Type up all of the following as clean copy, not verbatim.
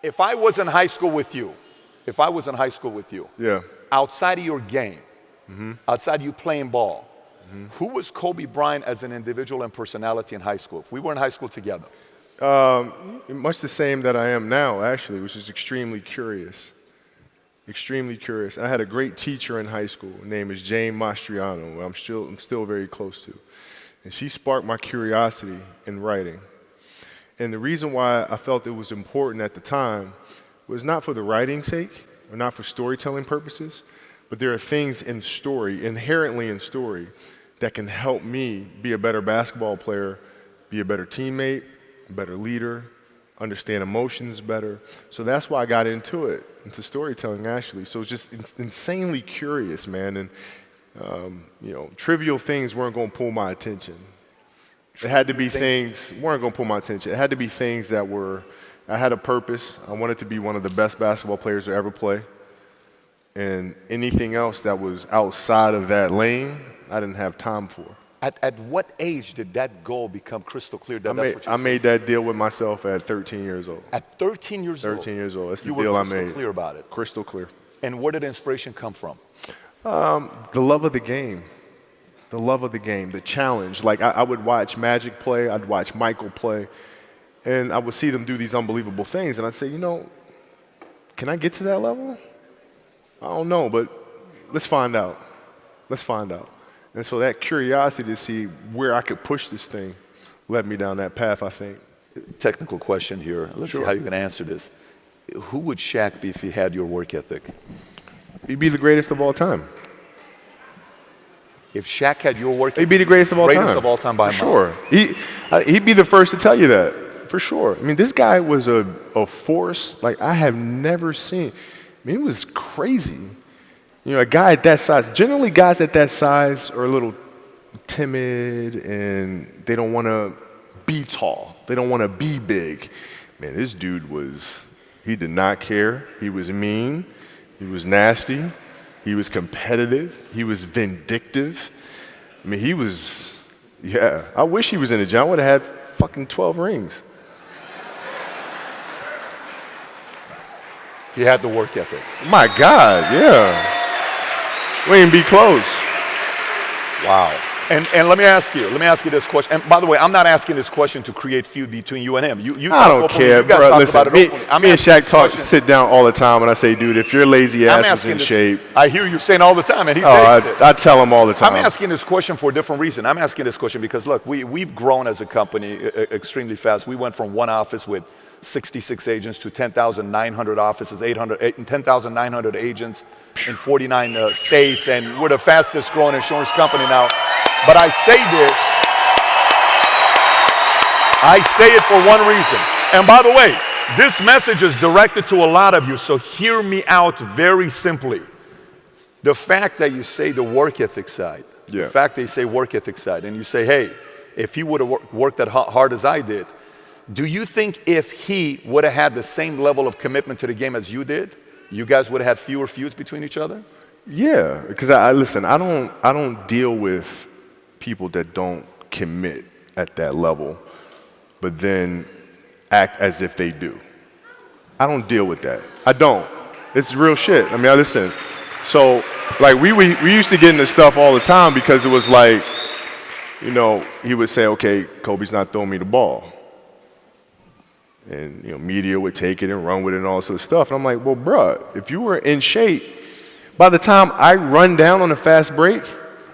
If I was in high school with you, Yeah. outside of your game, outside you playing ball, who was Kobe Bryant as an individual and personality in high school? If we were in high school together. Much the same that I am now, actually, which is extremely curious. Extremely curious. I had a great teacher in high school. Her name is Jane Mastriano, who I'm still very close to. And she sparked my curiosity in writing. And the reason why I felt it was important at the time was not for the writing's sake or not for storytelling purposes, but there are things in story, inherently in story, that can help me be a better basketball player, be a better teammate, a better leader, understand emotions better. So that's why I got into storytelling, actually. So it's just insanely curious, man. And, trivial things weren't going to pull my attention. It had to be things weren't going to pull my attention. It had to be things that I had a purpose. I wanted to be one of the best basketball players to ever play. And anything else that was outside of that lane, I didn't have time for. At what age did that goal become crystal clear? I made that deal with myself at 13 years old. At 13 years old? 13 years old. That's the deal I made. You were crystal clear about it? Crystal clear. And where did inspiration come from? The love of the game. The love of the game, the challenge. Like, I would watch Magic play, I'd watch Michael play, and I would see them do these unbelievable things, and I'd say, can I get to that level? I don't know, but let's find out. Let's find out. And so that curiosity to see where I could push this thing led me down that path, I think. Technical question here. Let's see how you can answer this. Who would Shaq be if he had your work ethic? He'd be the greatest of all time. If Shaq had your work ethic, he'd be the greatest of all time. Greatest of all time by a mile. Sure. He'd be the first to tell you that, for sure. I mean, this guy was a force like I have never seen. I mean, it was crazy. A guy at that size. Generally, guys at that size are a little timid and they don't want to be tall. They don't want to be big. Man, this dude he did not care. He was mean. He was nasty. He was competitive. He was vindictive. I mean, I wish he was in the gym. I would have had fucking 12 rings. If you had the work ethic. My God, yeah. We ain't be close. Wow. And let me ask you this question. And by the way, I'm not asking this question to create feud between you and him. I don't care, bro. Listen, me and Shaq sit down all the time, and I say, dude, if your lazy ass was in shape. I hear you saying all the time, and he takes it. I tell him all the time. I'm asking this question for a different reason. I'm asking this question because, look, we've grown as a company extremely fast. We went from one office with 66 agents to 10,900 offices, 10,900 agents in 49 states, and we're the fastest growing insurance company now. But I say it for one reason. And by the way, this message is directed to a lot of you, so hear me out very simply. The fact that you say the work ethic side, the fact that you say work ethic side, and you say, hey, if he would have worked that hard as I did, do you think if he would have had the same level of commitment to the game as you did, you guys would have had fewer feuds between each other? Yeah, because I don't deal with people that don't commit at that level, but then act as if they do. I don't deal with that. I don't. It's real shit. I mean, listen. So, like, we used to get into stuff all the time because it was like, he would say, okay, Kobe's not throwing me the ball. And, media would take it and run with it and all this other stuff. And I'm like, well, bruh, if you were in shape, by the time I run down on a fast break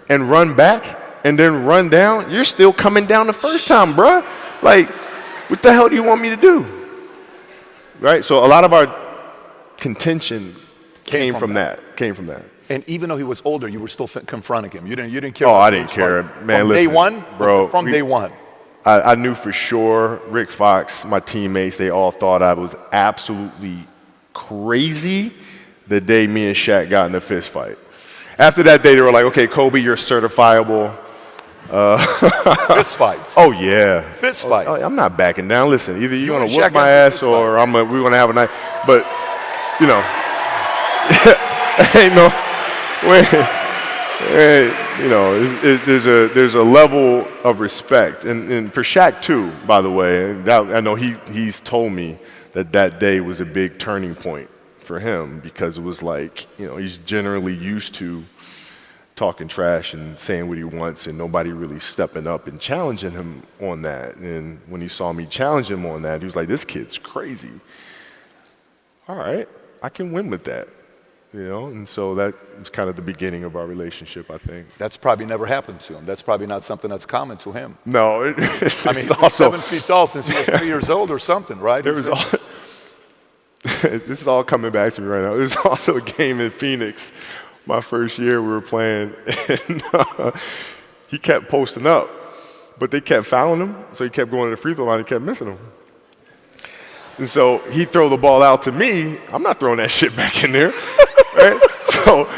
and run back and then run down, you're still coming down the first time, bruh. Like, what the hell do you want me to do? Right? So a lot of our contention came from that. And even though he was older, you were still confronting him. You didn't care. Oh, I didn't care. Man, from listen, day one? Bro. From day one. I knew for sure, Rick Fox, my teammates, they all thought I was absolutely crazy the day me and Shaq got in a fist fight. After that day, they were like, okay, Kobe, you're certifiable. Fist fight. Oh, yeah. Fist fight. I'm not backing down. Listen, either you're going to whoop my ass or we're going to have a night. But, ain't no way. There's a level of respect, and for Shaq too, by the way. I know he's told me that day was a big turning point for him, because it was like, he's generally used to talking trash and saying what he wants and nobody really stepping up and challenging him on that. And when he saw me challenge him on that, he was like, this kid's crazy. All right, I can win with that. And so that was kind of the beginning of our relationship, I think. That's probably never happened to him. That's probably not something that's common to him. No. I mean, he's also 7 feet tall since he was 3 years old or something, right? This is all coming back to me right now. There's also a game in Phoenix. My first year we were playing, and he kept posting up, but they kept fouling him, so he kept going to the free throw line and kept missing them. And so he'd throw the ball out to me. I'm not throwing that shit back in there, right? So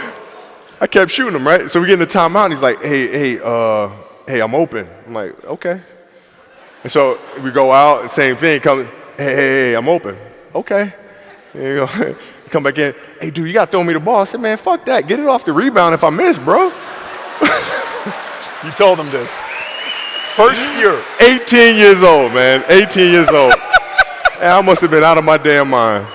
I kept shooting him, right? So we get in the timeout, and he's like, hey, I'm open. I'm like, okay. And so we go out, same thing, hey, I'm open. Okay. There you go. Come back in. Hey, dude, you got to throw me the ball. I said, man, fuck that. Get it off the rebound if I miss, bro. You told him this. First year. 18 years old, man. 18 years old. And I must have been out of my damn mind.